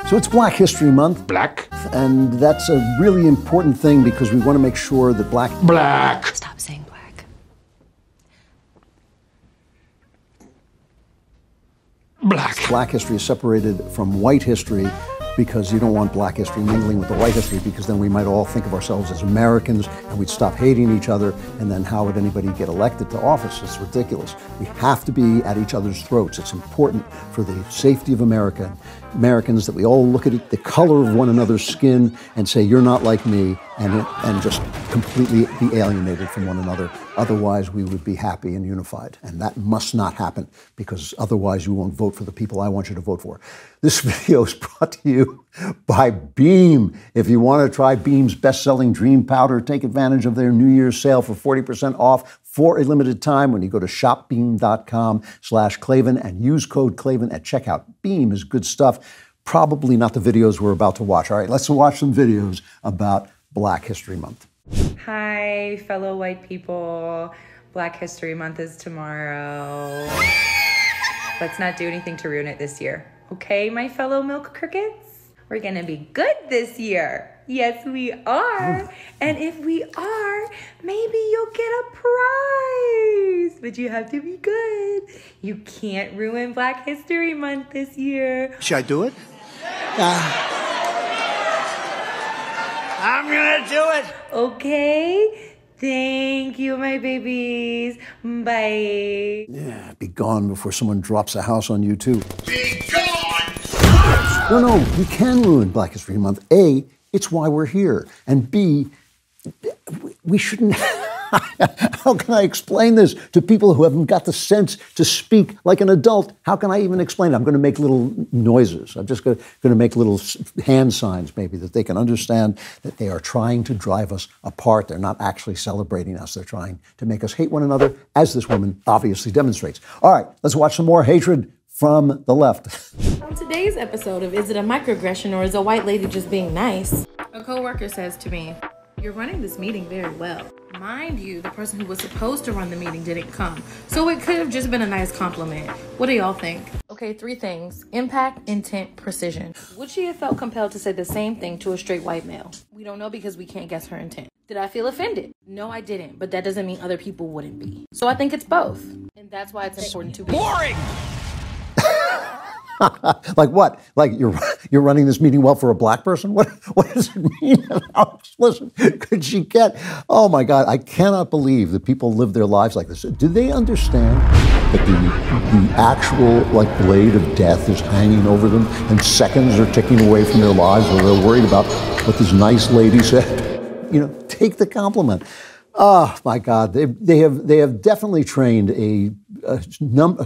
So it's Black History Month. Black. And that's a really important thing because we want to make sure that Black. Stop saying black. Black history is separated from white history because you don't want black history mingling with the white history, because then we might all think of ourselves as Americans and we'd stop hating each other, and then how would anybody get elected to office? It's ridiculous. We have to be at each other's throats. It's important for the safety of Americans that we all look at the color of one another's skin and say, you're not like me, and just completely be alienated from one another. Otherwise, we would be happy and unified. And that must not happen, because otherwise you won't vote for the people I want you to vote for. This video is brought to you by Beam. If you want to try Beam's best-selling Dream Powder, take advantage of their New Year's sale for 40% off for a limited time when you go to shopbeam.com/Klavan and use code Klavan at checkout. Beam is good stuff. Probably not the videos we're about to watch. All right, let's watch some videos about Black History Month. Hi, fellow white people. Black History Month is tomorrow. Let's not do anything to ruin it this year. Okay, my fellow milk crickets? We're gonna be good this year. Yes, we are. And if we are, maybe you'll get a prize. But you have to be good. You can't ruin Black History Month this year. Should I do it? I'm gonna do it. Okay. Thank you, my babies. Bye. Yeah, be gone before someone drops a house on you, too. Be gone! No, you can ruin Black History Month. A, it's why we're here. And B, we shouldn't. How can I explain this to people who haven't got the sense to speak like an adult? How can I even explain it? I'm going to make little noises. I'm just going to make little hand signs, maybe, that they can understand that they are trying to drive us apart. They're not actually celebrating us. They're trying to make us hate one another, as this woman obviously demonstrates. All right, let's watch some more hatred from the left. On today's episode of Is It a Microaggression or Is a White Lady Just Being Nice? A coworker says to me, "You're running this meeting very well." Mind you, the person who was supposed to run the meeting didn't come, so it could have just been a nice compliment. What do y'all think? Okay, 3 things: impact, intent, precision. Would she have felt compelled to say the same thing to a straight white male? We don't know because we can't guess her intent. Did I feel offended? No, I didn't, but that doesn't mean other people wouldn't be. So I think it's both, and that's why it's important to be Boring! Like what? Like you're running this meeting well for a black person? What does it mean? How explicit could she get? Oh my God, I cannot believe that people live their lives like this. Do they understand that the actual blade of death is hanging over them and seconds are ticking away from their lives while they're worried about what this nice lady said? You know, take the compliment. Oh my God, they have definitely trained a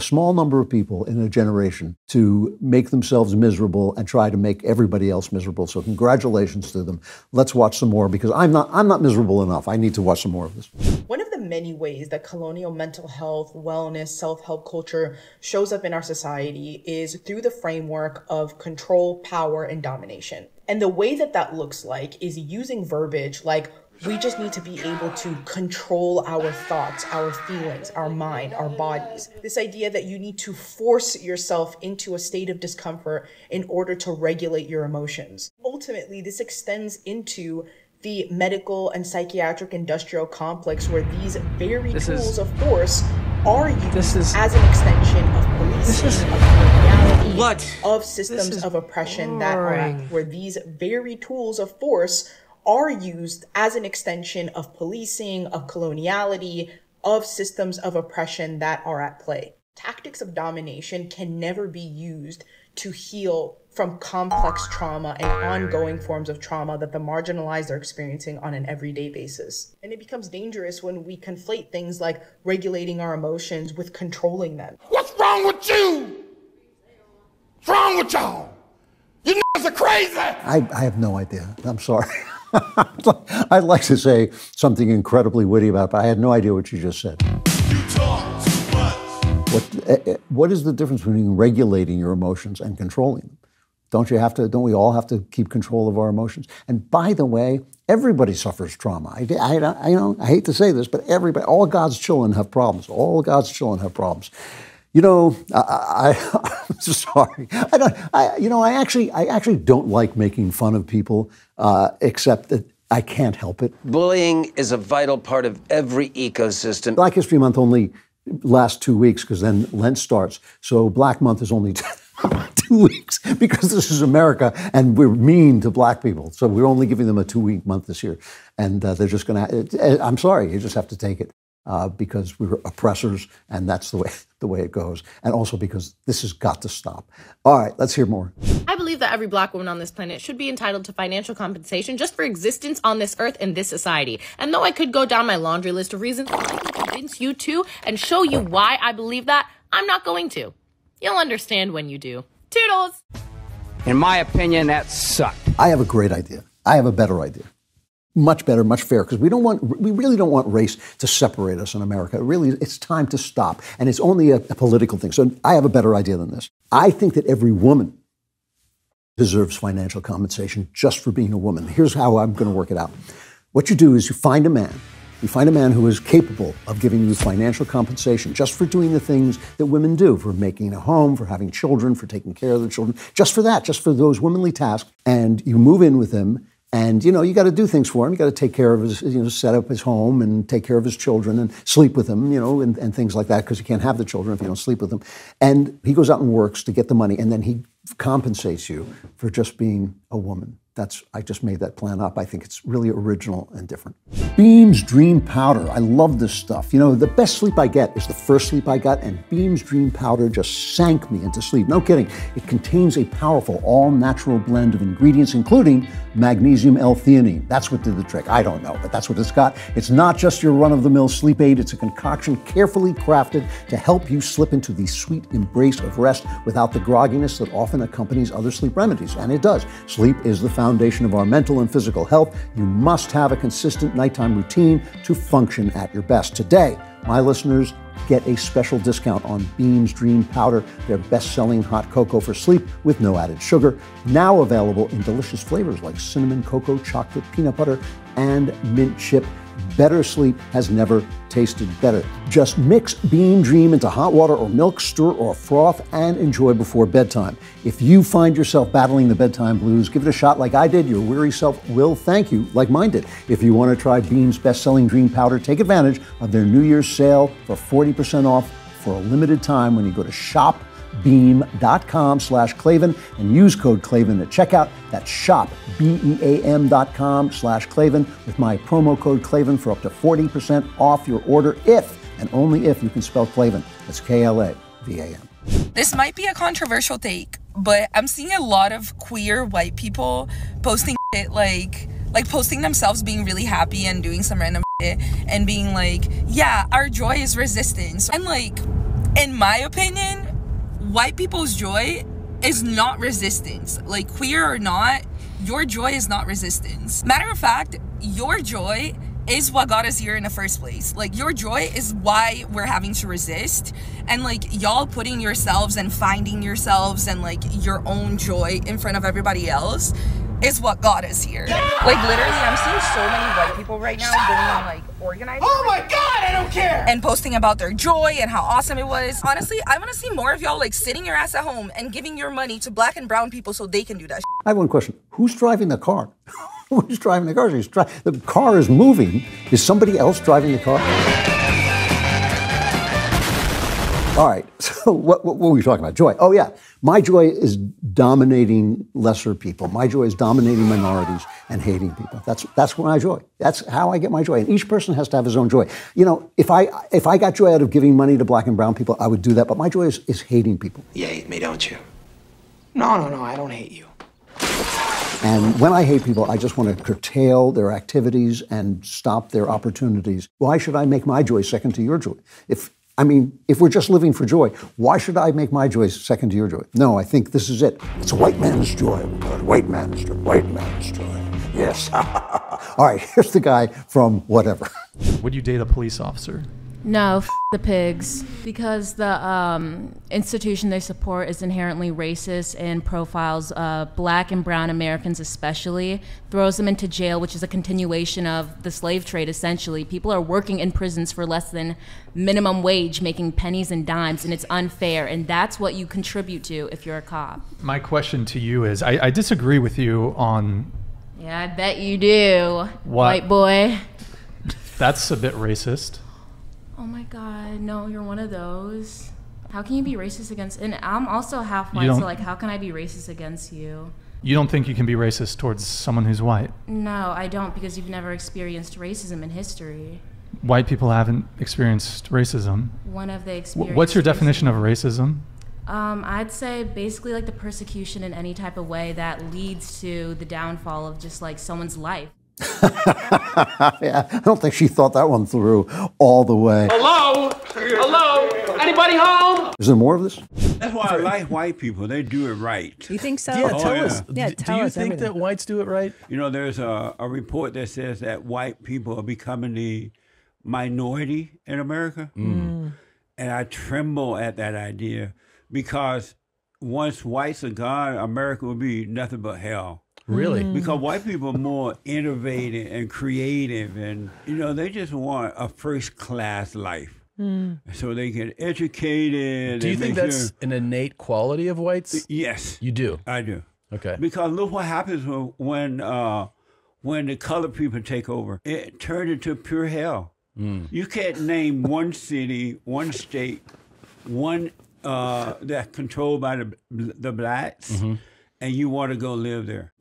small number of people in a generation to make themselves miserable and try to make everybody else miserable. So congratulations to them. Let's watch some more, because I'm not miserable enough. I need to watch some more of this. One of the many ways that colonial mental health, wellness, self-help culture shows up in our society is through the framework of control, power, and domination. And the way that looks like is using verbiage like, we just need to be able to control our thoughts, our feelings, our mind, our bodies. This idea that you need to force yourself into a state of discomfort in order to regulate your emotions. Ultimately, this extends into the medical and psychiatric industrial complex, where these very tools of force are used as an extension of policing, of coloniality, of systems of oppression that are where these very tools of force are used as an extension of policing, of coloniality, of systems of oppression that are at play. Tactics of domination can never be used to heal from complex trauma and ongoing forms of trauma that the marginalized are experiencing on an everyday basis. And it becomes dangerous when we conflate things like regulating our emotions with controlling them. What's wrong with you? What's wrong with y'all? You niggas are crazy! I have no idea. I'm sorry. I'd like to say something incredibly witty about it, but I had no idea what you just said. You talk too much. What is the difference between regulating your emotions and controlling them? Don't we all have to keep control of our emotions? And by the way, everybody suffers trauma. I hate to say this, but all God's children have problems. All God's children have problems. You know, I'm sorry. I actually don't like making fun of people, except that I can't help it. Bullying is a vital part of every ecosystem. Black History Month only lasts 2 weeks because then Lent starts. So Black Month is only 2 weeks because this is America and we're mean to black people. So we're only giving them a 2-week month this year. And they're just going to, I'm sorry, you just have to take it. Because we were oppressors, and that's the way it goes. And also because this has got to stop. All right, let's hear more. I believe that every black woman on this planet should be entitled to financial compensation just for existence on this earth and this society. And though I could go down my laundry list of reasons I can convince you to and show you why I believe that, I'm not going to. You'll understand when you do. Toodles! In my opinion, that sucked. I have a great idea. I have a better idea. Much better, much fairer, because we really don't want race to separate us in America. Really, it's time to stop. And it's only a political thing. So I have a better idea than this. I think that every woman deserves financial compensation just for being a woman. Here's how I'm going to work it out. What you do is you find a man. You find a man who is capable of giving you financial compensation just for doing the things that women do, for making a home, for having children, for taking care of the children, just for that, just for those womanly tasks. And you move in with him. And, you know, you got to do things for him. You got to take care of his, set up his home and take care of his children and sleep with him, and things like that, because you can't have the children if you don't sleep with them. And he goes out and works to get the money, and then he compensates you for just being a woman. I just made that plan up. I think it's really original and different. Beam's Dream Powder. I love this stuff. The best sleep I get is the first sleep I got, and Beam's Dream Powder just sank me into sleep. No kidding. It contains a powerful, all-natural blend of ingredients, including magnesium L-theanine. That's what did the trick. I don't know, but that's what it's got. It's not just your run-of-the-mill sleep aid. It's a concoction carefully crafted to help you slip into the sweet embrace of rest without the grogginess that often accompanies other sleep remedies. And it does. Sleep is the foundation of our mental and physical health. You must have a consistent nighttime routine to function at your best. Today, my listeners get a special discount on Beam's Dream Powder, their best-selling hot cocoa for sleep with no added sugar, now available in delicious flavors like cinnamon, cocoa, chocolate, peanut butter, and mint chip. Better sleep has never tasted better. Just mix Beam Dream into hot water or milk, stir or froth, and enjoy before bedtime. If you find yourself battling the bedtime blues, give it a shot like I did. Your weary self will thank you like mine did. If you want to try Beam's best-selling Dream Powder, take advantage of their New Year's sale for 40% off for a limited time when you go to shopbeam.com/Klavan and use code Klavan at checkout. That's shopbeam.com/Klavan with my promo code Klavan for up to 40% off your order if and only if you can spell Klavan. That's Klavan. This might be a controversial take, but I'm seeing a lot of queer white people posting shit like posting themselves being really happy and doing some random shit and being like, yeah, our joy is resistance. And in my opinion, white people's joy is not resistance. Queer or not, your joy is not resistance. Matter of fact, your joy is what got us here in the first place. Your joy is why we're having to resist. And y'all putting yourselves and finding yourselves and your own joy in front of everybody else is what got us here. Literally, I'm seeing so many white people right now going on organizing. Oh my God, I don't care! And posting about their joy and how awesome it was. Honestly, I want to see more of y'all sitting your ass at home and giving your money to black and brown people so they can do that shit. I have one question. Who's driving the car? Who's driving the car? The car is moving. Is somebody else driving the car? All right, so what were we talking about? Joy. Oh, yeah. My joy is dominating lesser people. My joy is dominating minorities and hating people. That's my joy. That's how I get my joy. And each person has to have his own joy. If I got joy out of giving money to black and brown people, I would do that. But my joy is hating people. You hate me, don't you? No, I don't hate you. And when I hate people, I just want to curtail their activities and stop their opportunities. Why should I make my joy second to your joy? If we're just living for joy, why should I make my joy second to your joy? No, I think this is it. It's a white man's joy. White man's joy. White man's joy. Yes. All right, here's the guy from whatever. Would you date a police officer? No, the pigs. Because the institution they support is inherently racist and profiles black and brown Americans especially, throws them into jail, which is a continuation of the slave trade, essentially. People are working in prisons for less than minimum wage, making pennies and dimes, and it's unfair, and that's what you contribute to if you're a cop. My question to you is, I disagree with you on... Yeah, I bet you do, what? White boy. That's a bit racist. Oh my God, no, you're one of those. How can you be racist against, and I'm also half white, so like how can I be racist against you? You don't think you can be racist towards someone who's white? No, I don't, because you've never experienced racism in history. White people haven't experienced racism. One of the experiences. What's your definition of racism? I'd say basically like the persecution in any type of way that leads to the downfall of just like someone's life. Yeah, I don't think she thought that one through all the way. Hello? Hello? Anybody home? Is there more of this? That's why I like white people. They do it right. You think so? Yeah, tell us. Yeah, do you think that whites do it right? You know, there's a report that says that white people are becoming the minority in America. And I tremble at that idea because once whites are gone, America will be nothing but hell. Really? Because white people are more innovative and creative, and you know they just want a first-class life, so they get educated. Do you think that's an innate quality of whites? Yes, you do. I do. Okay. Because look what happens when the colored people take over. It turned into pure hell. You can't name one city, one state, one that's controlled by the blacks. And you want to go live there.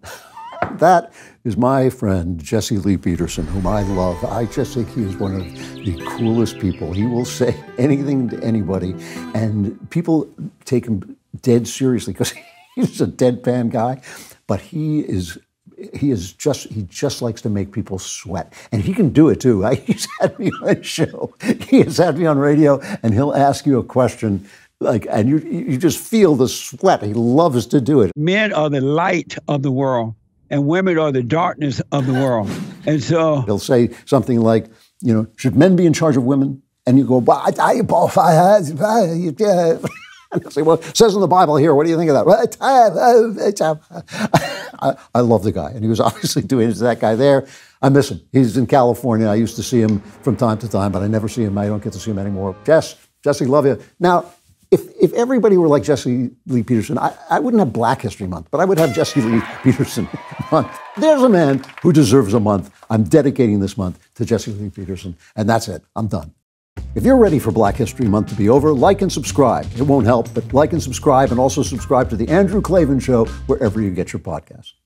That is my friend, Jesse Lee Peterson, whom I love. I just think he is one of the coolest people. He will say anything to anybody, and people take him dead seriously because he's a deadpan guy, but he just likes to make people sweat. And he can do it too. He's had me on his show. He has had me on radio, and he'll ask you a question and you just feel the sweat. He loves to do it. Men are the light of the world, and women are the darkness of the world. And so he'll say something like, you know, should men be in charge of women? And you go, well, I and he'll say, well, it says in the Bible here. What do you think of that? I love the guy, and he was obviously doing it to that guy there. I miss him. He's in California. I used to see him from time to time, but I never see him. I don't get to see him anymore. Jesse, love you. Now, if everybody were like Jesse Lee Peterson, I wouldn't have Black History Month, but I would have Jesse Lee Peterson month. There's a man who deserves a month. I'm dedicating this month to Jesse Lee Peterson, and that's it. I'm done. If you're ready for Black History Month to be over, like and subscribe. It won't help, but like and subscribe, and also subscribe to The Andrew Klavan Show wherever you get your podcasts.